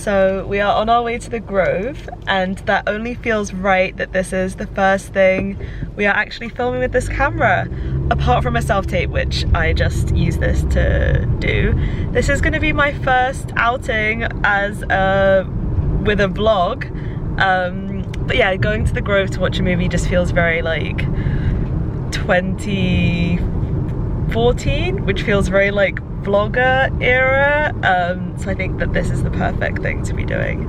So we are on our way to the Grove, and that only feels right that this is the first thing we are actually filming with this camera. Apart from a self-tape, which I just use this to do. This is gonna be my first outing as with a vlog. But yeah, going to the Grove to watch a movie just feels very like 2014, which feels very like vlogger era. So I think that this is the perfect thing to be doing.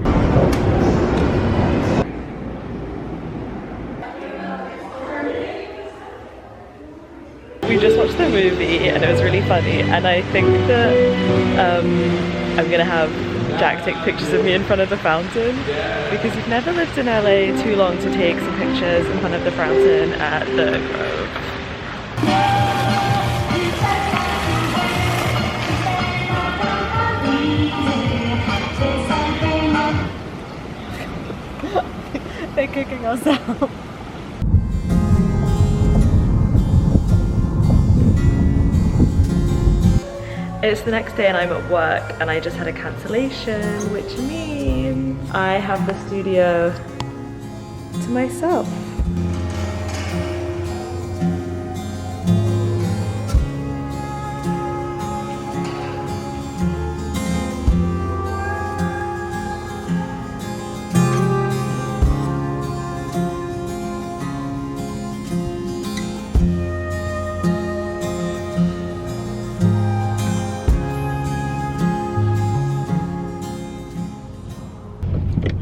We just watched the movie and it was really funny, and I think that I'm gonna have Jack take pictures of me in front of the fountain, because you've never lived in LA too long to take some pictures in front of the fountain at the Grove. They're kicking us out. It's the next day and I'm at work, and I just had a cancellation, which means I have the studio to myself.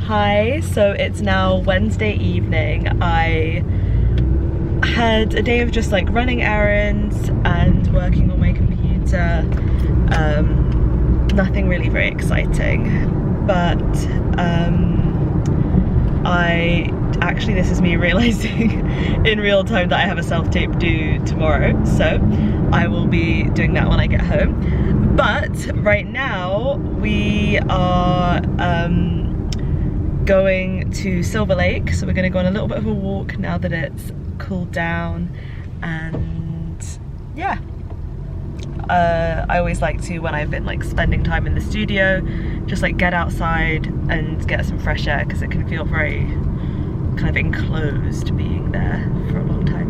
Hi, so it's now Wednesday evening. I had a day of just like running errands and working on my computer. Nothing really very exciting, but this is me realizing in real time that I have a self-tape due tomorrow, so I will be doing that when I get home. But right now we are going to Silver Lake, so we're going to go on a little bit of a walk now that it's cooled down. And yeah, I always like to, when I've been like spending time in the studio, just like get outside and get some fresh air, because it can feel very kind of enclosed being there for a long time.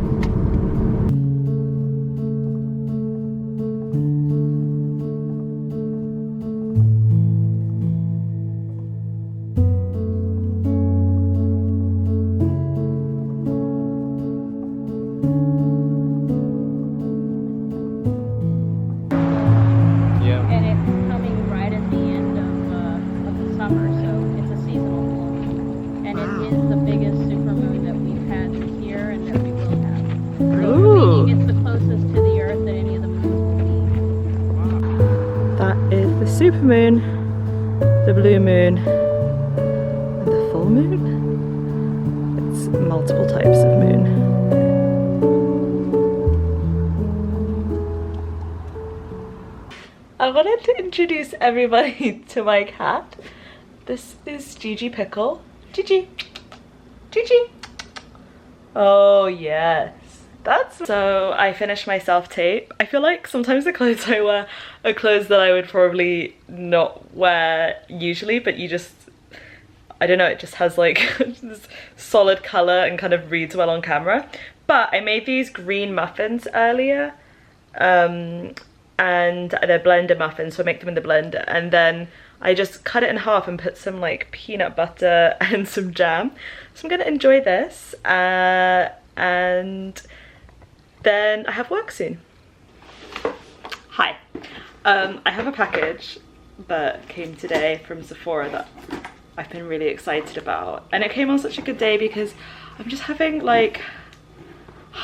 Supermoon, the blue moon, and the full moon. It's multiple types of moon. I wanted to introduce everybody to my cat. This is Gigi Pickle. Gigi! Gigi! Oh yes. So I finished my self-tape. I feel like sometimes the clothes I wear are clothes that I would probably not wear usually, but you just, I don't know, it just has like this solid color and kind of reads well on camera. But I made these green muffins earlier, and they're blender muffins, so I make them in the blender, and then I just cut it in half and put some like peanut butter and some jam. So I'm gonna enjoy this, and then I have work soon. Hi. I have a package that came today from Sephora that I've been really excited about. And it came on such a good day because I'm just having like,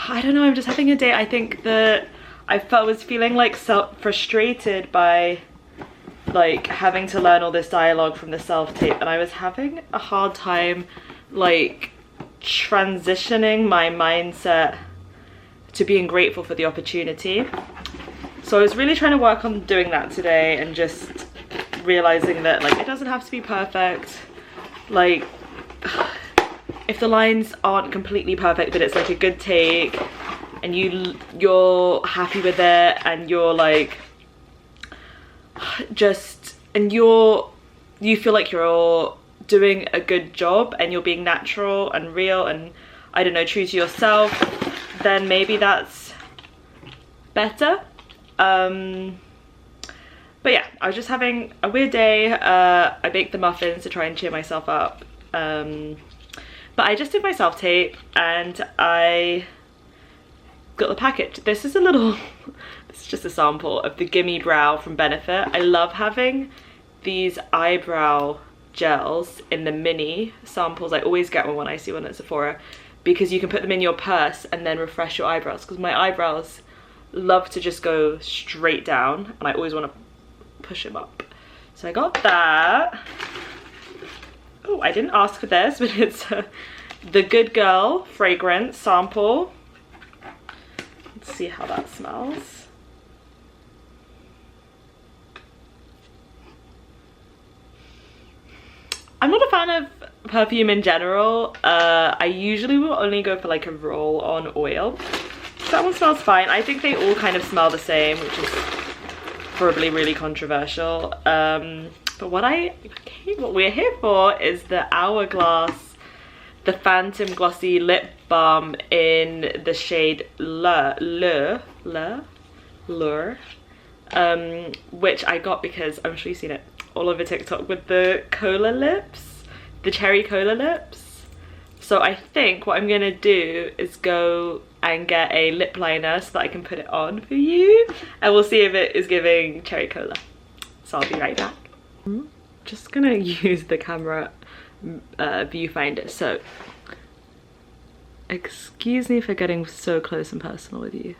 I don't know, I'm just having a day. I think that I was feeling like frustrated by like having to learn all this dialogue from the self-tape, and I was having a hard time like transitioning my mindset to being grateful for the opportunity. So I was really trying to work on doing that today, and just realizing that like it doesn't have to be perfect. Like if the lines aren't completely perfect, but it's like a good take and you're happy with it, and you're like just, and you're you feel like you're doing a good job and you're being natural and real and, I don't know, true to yourself, then maybe that's better. But yeah, I was just having a weird day. I baked the muffins to try and cheer myself up. But I just did my self-tape and I got the package. This is a little, this is just a sample of the Gimme Brow from Benefit. I love having these eyebrow gels in the mini samples. I always get one when I see one at Sephora because you can put them in your purse and then refresh your eyebrows, because my eyebrows love to just go straight down and I always want to push them up. So I got that. Oh, I didn't ask for this, but it's the Good Girl fragrance sample. Let's see how that smells. I'm not a fan of perfume in general. I usually will only go for like a roll-on oil. So that one smells fine. I think they all kind of smell the same, which is probably really controversial. But what we're here for is the Hourglass, the Phantom Glossy Lip Balm in the shade Lure, which I got because I'm sure you've seen it all over TikTok with the cola lips, the cherry cola lips. So I think what I'm gonna do is go and get a lip liner so that I can put it on for you, and we'll see if it is giving cherry cola. So I'll be right back. Just gonna use the camera viewfinder, so excuse me for getting so close and personal with you.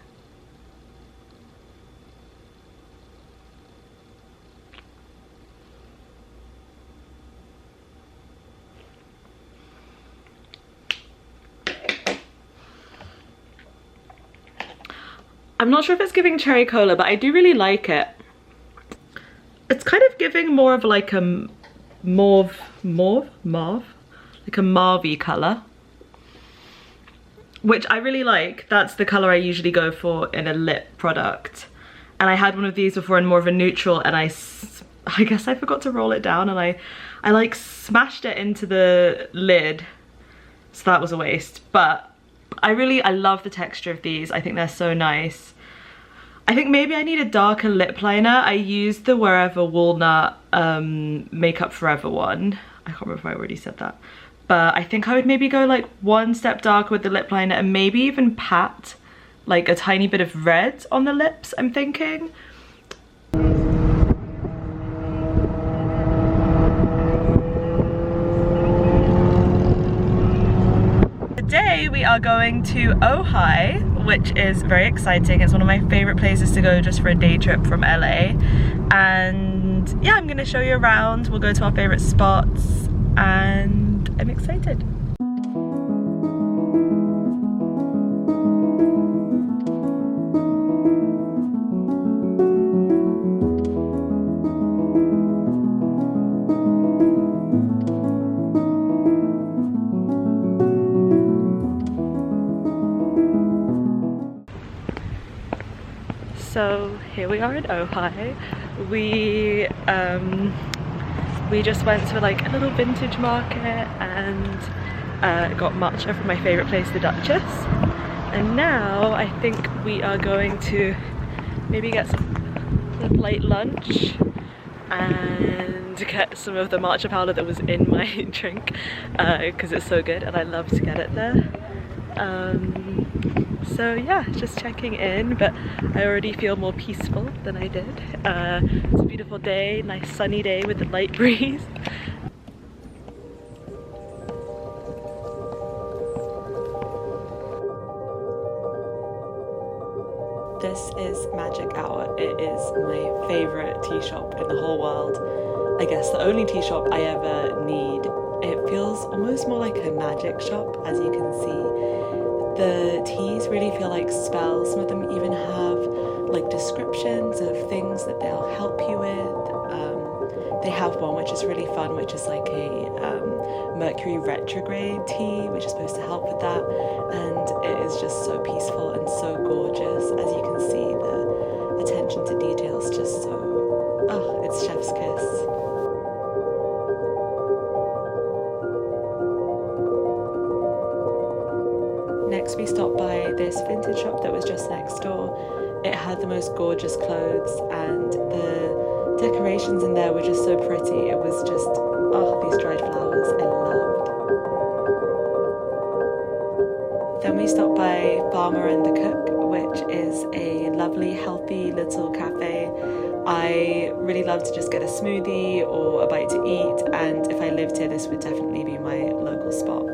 I'm not sure if it's giving cherry cola, but I do really like it. It's kind of giving more of like a mauve, like a mauve-y colour, which I really like. That's the colour I usually go for in a lip product. And I had one of these before in more of a neutral, and I guess I forgot to roll it down, and I like smashed it into the lid, so that was a waste. But I love the texture of these. I think they're so nice. I think maybe I need a darker lip liner. I used the Wherever Walnut Makeup Forever one. I can't remember if I already said that. But I think I would maybe go like one step darker with the lip liner and maybe even pat like a tiny bit of red on the lips, I'm thinking. Today we are going to Ojai, which is very exciting. It's one of my favorite places to go just for a day trip from LA. And yeah, I'm gonna show you around. We'll go to our favorite spots and I'm excited. So here we are in Ojai. We just went to like a little vintage market and got matcha from my favourite place, the Duchess. And now I think we are going to maybe get some late lunch and get some of the matcha powder that was in my drink because it's so good and I love to get it there. So yeah, just checking in, but I already feel more peaceful than I did. It's a beautiful day, nice sunny day with a light breeze. This is Magic Hour. It is my favourite tea shop in the whole world. I guess the only tea shop I ever need. It feels almost more like a magic shop, as you can see. The teas really feel like spells. Some of them even have like descriptions of things that they'll help you with. They have one which is really fun, which is like a Mercury retrograde tea, which is supposed to help with that. And it is just so peaceful and so gorgeous. As you can see, the attention to detail is just so, oh, it's chef's kiss. we stopped by this vintage shop that was just next door. It had the most gorgeous clothes and the decorations in there were just so pretty. It was just, oh, these dried flowers I loved. Then we stopped by Farmer and the Cook, which is a lovely, healthy little cafe. I really love to just get a smoothie or a bite to eat, and if I lived here, this would definitely be my local spot.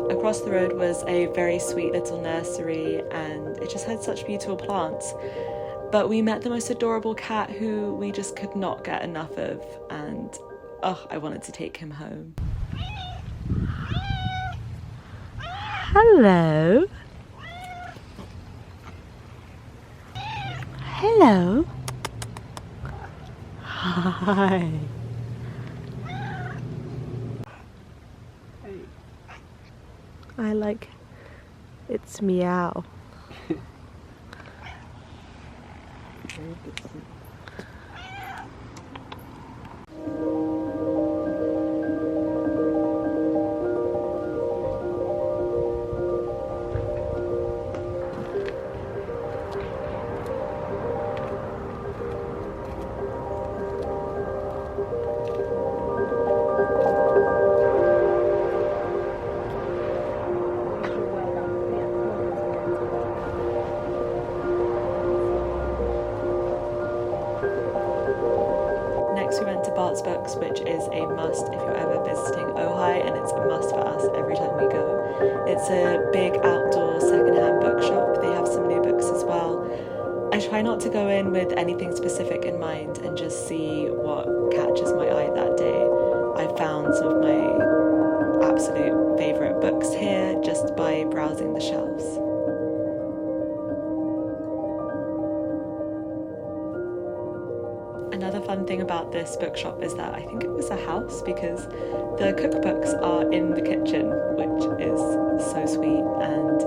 Across the road was a very sweet little nursery, and it just had such beautiful plants. But we met the most adorable cat who we just could not get enough of, and oh, I wanted to take him home. Hello. Hello. Hi. I like its meow. Next we went to Bart's Books, which is a must if you're ever visiting Ojai, and it's a must for us every time we go. It's a big outdoor secondhand bookshop. They have some new books as well. I try not to go in with anything specific in mind and just see what catches my eye that day. I found some of my absolute favourite books here just by browsing the shelves. Another fun thing about this bookshop is that I think it was a house because the cookbooks are in the kitchen, which is so sweet and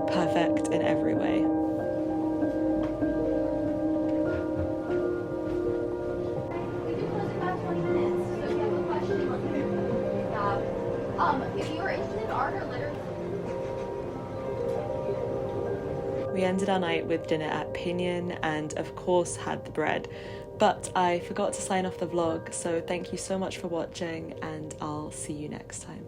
perfect in every way. We do close in about 20 minutes, so if you have a question, let me know. If you are interested in art or literature. We ended our night with dinner at Pinion and of course had the bread. But I forgot to sign off the vlog, so thank you so much for watching and I'll see you next time.